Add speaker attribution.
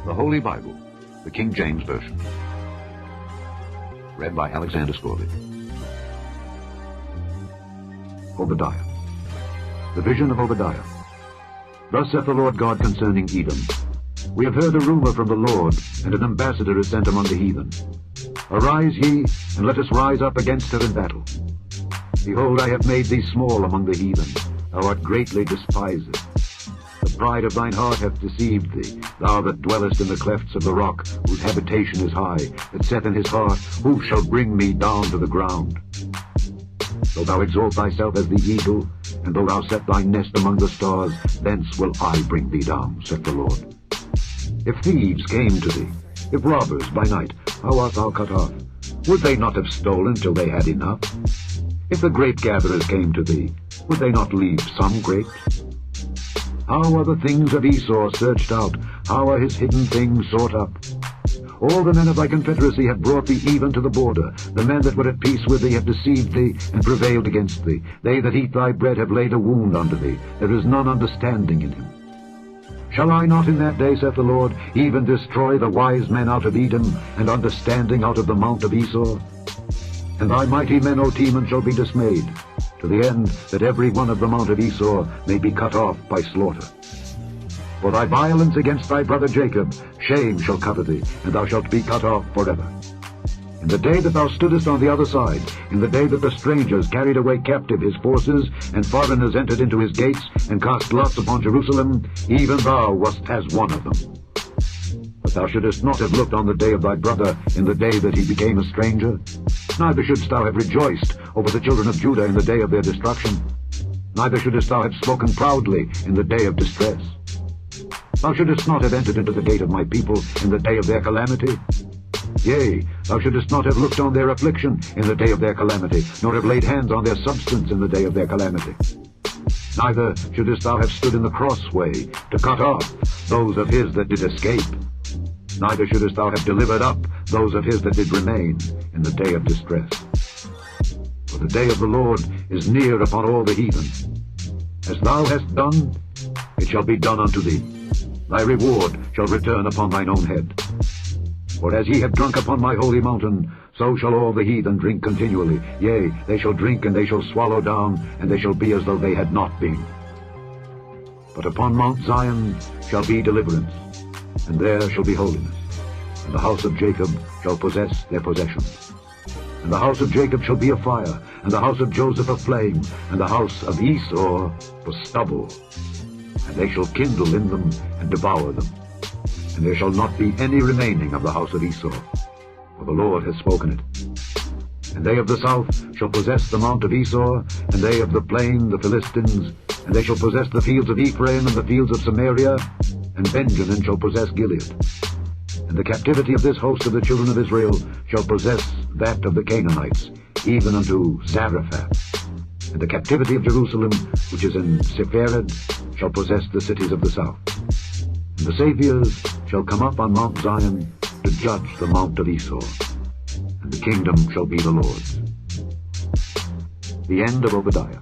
Speaker 1: The Holy Bible, the King James Version. Read by Alexander Scorley. Obadiah. The vision of Obadiah. Thus saith the Lord God concerning Edom. We have heard a rumor from the Lord, and an ambassador is sent among the heathen. Arise ye, and let us rise up against her in battle. Behold, I have made thee small among the heathen. Thou art greatly despised. The pride of thine heart hath deceived thee, thou that dwellest in the clefts of the rock, whose habitation is high, that saith in his heart, Who shall bring me down to the ground? Though thou exalt thyself as the eagle, and though thou set thy nest among the stars, thence will I bring thee down, saith the Lord. If thieves came to thee, if robbers by night, how art thou cut off? Would they not have stolen till they had enough? If the grape-gatherers came to thee, would they not leave some grapes? How are the things of Esau searched out? How are his hidden things sought up? All the men of thy confederacy have brought thee even to the border. The men that were at peace with thee have deceived thee and prevailed against thee. They that eat thy bread have laid a wound unto thee. There is none understanding in him. Shall I not in that day, saith the Lord, even destroy the wise men out of Edom, and understanding out of the mount of Esau? And thy mighty men, O Teman, shall be dismayed, to the end that every one of the mount of Esau may be cut off by slaughter. For thy violence against thy brother Jacob, shame shall cover thee, and thou shalt be cut off forever. In the day that thou stoodest on the other side, in the day that the strangers carried away captive his forces, and foreigners entered into his gates, and cast lots upon Jerusalem, even thou wast as one of them. But thou shouldest not have looked on the day of thy brother in the day that he became a stranger, neither shouldest thou have rejoiced over the children of Judah in the day of their destruction, neither shouldest thou have spoken proudly in the day of distress. Thou shouldest not have entered into the gate of my people in the day of their calamity. Yea, thou shouldest not have looked on their affliction in the day of their calamity, nor have laid hands on their substance in the day of their calamity. Neither shouldest thou have stood in the crossway to cut off those of his that did escape. Neither shouldest thou have delivered up those of his that did remain in the day of distress. For the day of the Lord is near upon all the heathen. As thou hast done, it shall be done unto thee. Thy reward shall return upon thine own head. For as ye have drunk upon my holy mountain, so shall all the heathen drink continually. Yea, they shall drink, and they shall swallow down, and they shall be as though they had not been. But upon Mount Zion shall be deliverance, and there shall be holiness. And the house of Jacob shall possess their possessions. And the house of Jacob shall be a fire, and the house of Joseph a flame, and the house of Esau for stubble. And they shall kindle in them and devour them. And there shall not be any remaining of the house of Esau, for the Lord has spoken it. And they of the south shall possess the mount of Esau, and they of the plain the Philistines, and they shall possess the fields of Ephraim and the fields of Samaria, and Benjamin shall possess Gilead. And the captivity of this host of the children of Israel shall possess that of the Canaanites, even unto Zarephath. And the captivity of Jerusalem, which is in Sepharad, shall possess the cities of the south. And the Saviors shall come up on Mount Zion to judge the mount of Esau, and the kingdom shall be the Lord's. The end of Obadiah.